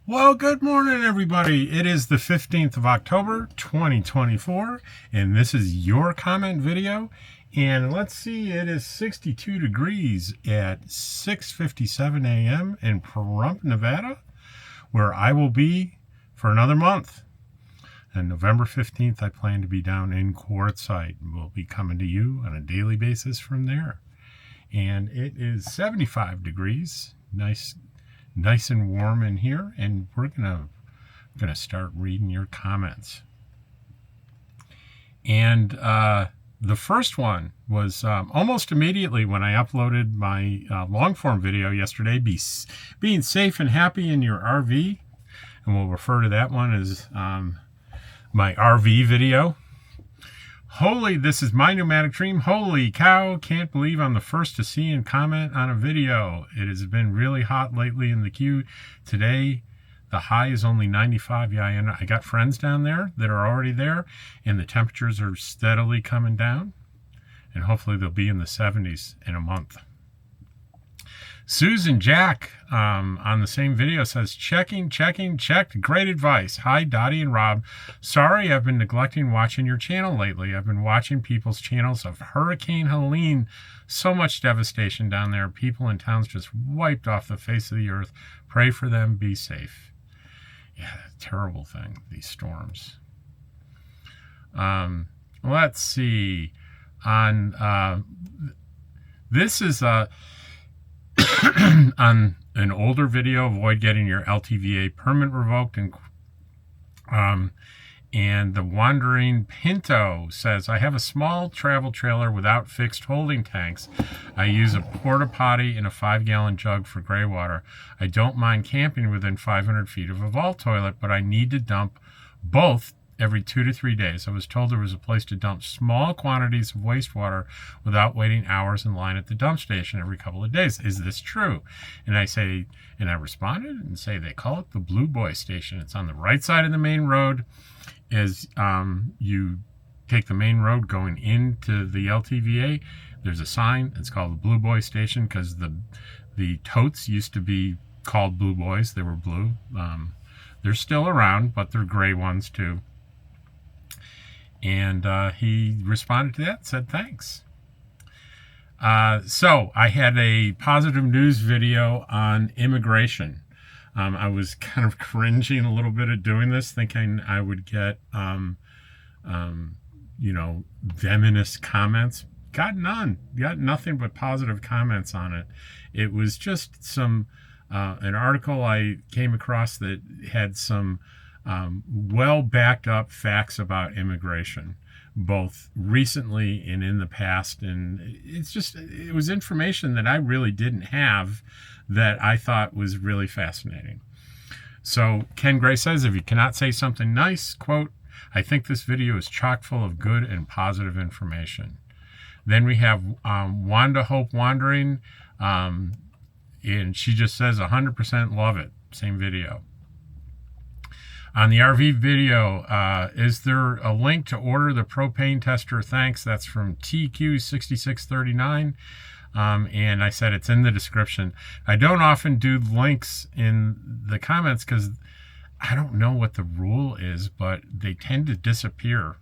Well, good morning, everybody. It is the 15th of October, 2024, and this is your comment video. And let's see, it is 62 degrees at 6:57 a.m. in Pahrump, Nevada, where I will be for another month. And November 15th, I plan to be down in Quartzsite. We'll be coming to you on a daily basis from there. And it is 75 degrees. Nice and warm in here, and we're gonna start reading your comments. And the first one was almost immediately when I uploaded my long form video yesterday, being safe and happy in your RV, and we'll refer to that one as my RV video. This is my nomadic dream. Holy cow, can't believe I'm the first to see and comment on a video. It has been really hot lately in the queue. Today, the high is only 95. Yeah, I got friends down there that are already there, and the temperatures are steadily coming down, and hopefully they'll be in the 70s in a month. Susan Jack on the same video says, checked. Great advice. Hi, Dottie and Rob. Sorry, I've been neglecting watching your channel lately. I've been watching people's channels of Hurricane Helene. So much devastation down there. People in towns just wiped off the face of the earth. Pray for them. Be safe. Yeah, terrible thing, these storms. Let's see. This is on an older video, avoid getting your LTVA permit revoked, and the Wandering Pinto says, I have a small travel trailer without fixed holding tanks. I use a porta potty and a 5-gallon jug for gray water. I don't mind camping within 500 feet of a vault toilet, but I need to dump both every 2 to 3 days. I was told there was a place to dump small quantities of wastewater without waiting hours in line at the dump station every couple of days. Is this true? And I responded and say they call it the Blue Boy Station. It's on the right side of the main road. As you take the main road going into the LTVA, there's a sign. It's called the Blue Boy Station because the totes used to be called Blue Boys. They were blue. They're still around, but they're gray ones too. And he responded to that, said thanks. So I had a positive news video on immigration. I was kind of cringing a little bit at doing this, thinking I would get, venomous comments. Got none. Got nothing but positive comments on it. It was just an article I came across that had some well backed up facts about immigration, both recently and in the past. And it was information that I really didn't have that I thought was really fascinating. So Ken Gray says, if you cannot say something nice, quote, I think this video is chock full of good and positive information. Then we have Wanda Hope Wandering, and she just says 100% love it. Same video. On the RV video, is there a link to order the propane tester? Thanks. That's from TQ6639. And I said it's in the description. I don't often do links in the comments because I don't know what the rule is, but they tend to disappear.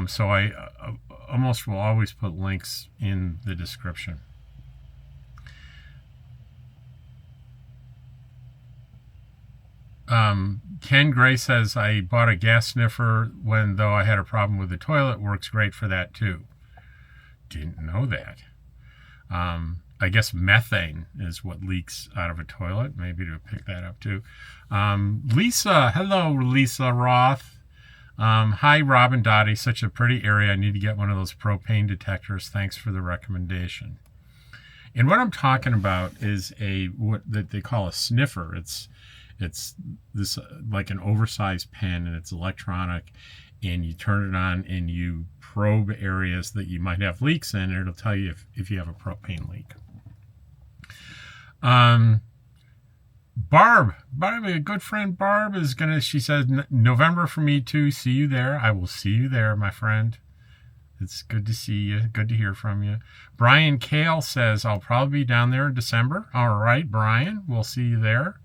So I almost will always put links in the description. Ken Gray says, I bought a gas sniffer though I had a problem with the toilet. Works great for that too. Didn't know that. I guess methane is what leaks out of a toilet. Maybe to pick that up too. Lisa, hello, Lisa Roth. Hi, Rob and Dottie. Such a pretty area. I need to get one of those propane detectors. Thanks for the recommendation. And what I'm talking about is what they call a sniffer. It's this like an oversized pen, and it's electronic, and you turn it on and you probe areas that you might have leaks in, and it'll tell you if you have a propane leak. Barb, a good friend Barb she says, November for me too. See you there. I will see you there, my friend. It's good to see you. Good to hear from you. Brian Kale says, I'll probably be down there in December. All right, Brian, we'll see you there.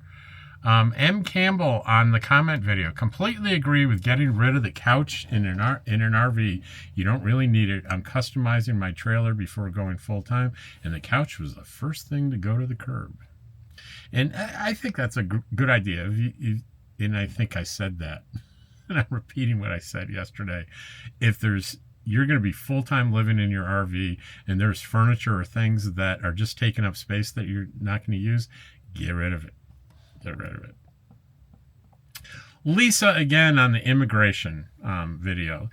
M. Campbell on the comment video. Completely agree with getting rid of the couch in an RV. You don't really need it. I'm customizing my trailer before going full time, and the couch was the first thing to go to the curb. And I think that's a good idea. And I think I said that. And I'm repeating what I said yesterday. If you're going to be full-time living in your RV and there's furniture or things that are just taking up space that you're not going to use, get rid of it. Get rid of it. Lisa, again, on the immigration video.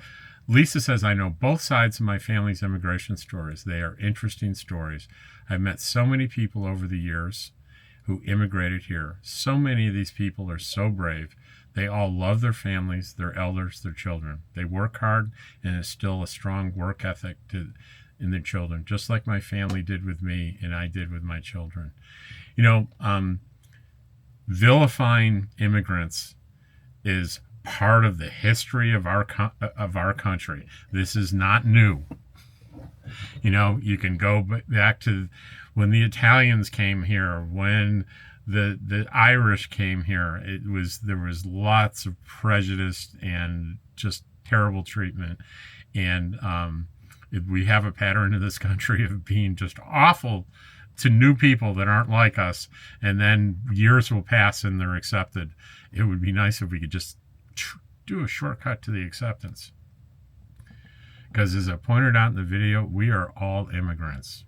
Lisa says, I know both sides of my family's immigration stories. They are interesting stories. I've met so many people over the years who immigrated here. So many of these people are so brave. They all love their families, their elders, their children. They work hard and instill a strong work ethic in their children, just like my family did with me and I did with my children. You know, vilifying immigrants is part of the history of our country. This is not new. You know, you can go back to when the Italians came here, when the Irish came here. There was lots of prejudice and just terrible treatment. And we have a pattern in this country of being just awful to new people that aren't like us, and then years will pass and they're accepted. It would be nice if we could just do a shortcut to the acceptance. Because as I pointed out in the video, we are all immigrants.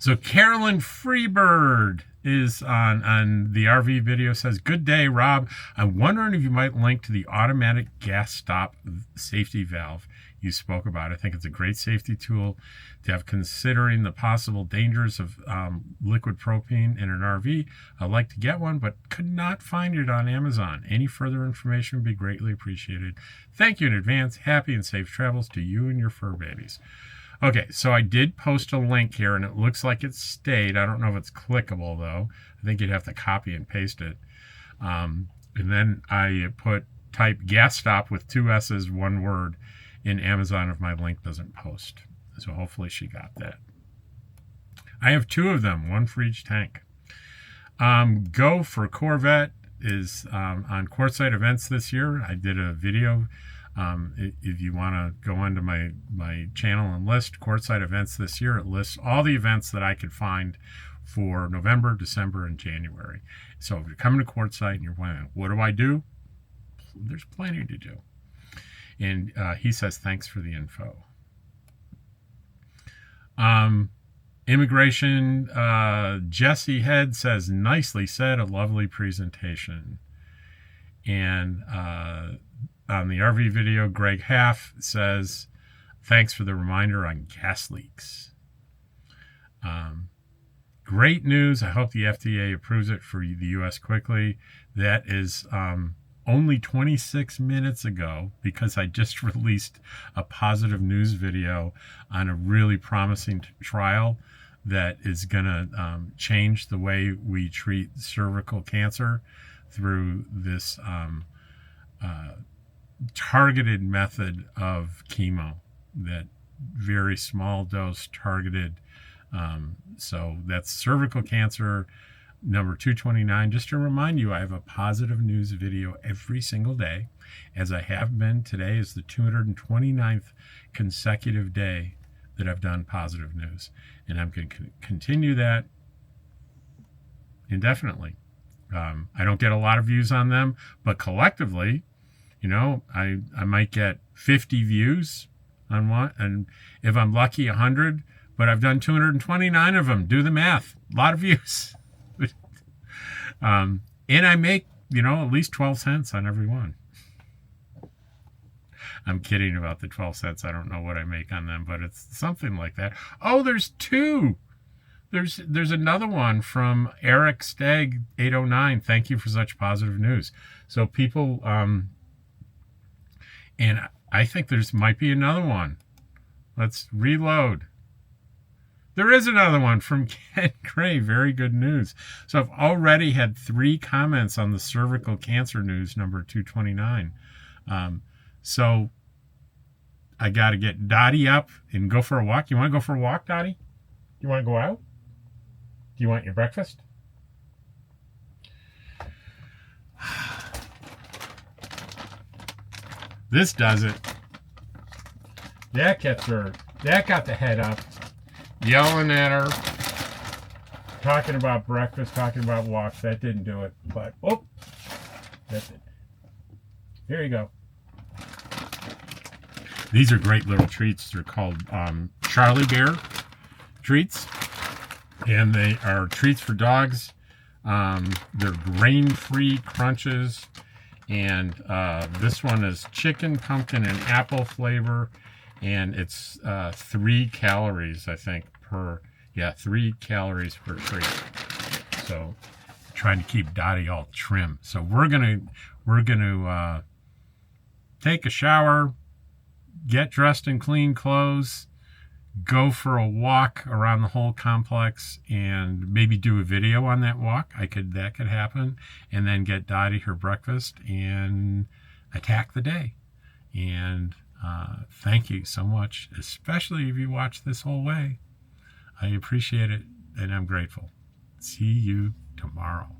So Carolyn Freebird is on the RV video, says, good day, Rob. I'm wondering if you might link to the automatic gas stop safety valve you spoke about. I think it's a great safety tool to have, considering the possible dangers of liquid propane in an RV. I'd like to get one, but could not find it on Amazon. Any further information would be greatly appreciated. Thank you in advance. Happy and safe travels to you and your fur babies. Okay, so I did post a link here, and it looks like it stayed. I don't know if it's clickable, though. I think you'd have to copy and paste it. And then I type gas stop with 2 S's, 1 word, in Amazon if my link doesn't post. So hopefully she got that. I have 2 of them, 1 for each tank. Go for Corvette is on quartzsite events this year. I did a video. If you want to go onto my channel and list quartzsite events this year, it lists all the events that I could find for November, December, and January. So if you're coming to quartzsite and you're wondering, what do I do? There's plenty to do. And he says, thanks for the info. Immigration, Jesse Head says, nicely said, a lovely presentation. And on the RV video, Greg Half says, thanks for the reminder on gas leaks. Great news. I hope the FDA approves it for the U.S. quickly. That is only 26 minutes ago, because I just released a positive news video on a really promising trial that is going to change the way we treat cervical cancer through this targeted method of chemo, that very small dose targeted. So that's cervical cancer number 229. Just to remind you, I have a positive news video every single day, as I have been. Today is the 229th consecutive day that I've done positive news, and I'm going to continue that indefinitely. I don't get a lot of views on them, but collectively, you know, I might get 50 views on one, and if I'm lucky, 100, but I've done 229 of them. Do the math. A lot of views. And I make, you know, at least 12 cents on every one. I'm kidding about the 12 cents. I don't know what I make on them, but it's something like that. Oh, there's 2. There's another one from Eric Stagg 809. Thank you for such positive news. So people, and I think might be another one. Let's reload. There is another one from Ken Gray. Very good news. So I've already had 3 comments on the cervical cancer news number 229. So I got to get Dottie up and go for a walk. You want to go for a walk, Dottie? You want to go out? Do you want your breakfast? This does it. That gets her. That got the head up, yelling at her, talking about breakfast, talking about walks. That didn't do it, but oh, that's it. Here you go. These are great little treats. They're called Charlie Bear treats, and they are treats for dogs. They're grain-free crunches, and this one is chicken, pumpkin, and apple flavor, and it's 3 calories, I think, per, yeah, 3 calories per treat. So trying to keep Dottie all trim. So we're gonna take a shower, get dressed in clean clothes, go for a walk around the whole complex, and maybe do a video on that walk. That could happen, and then get Dottie her breakfast and attack the day. And thank you so much, especially if you watched this whole way. I appreciate it, and I'm grateful. See you tomorrow.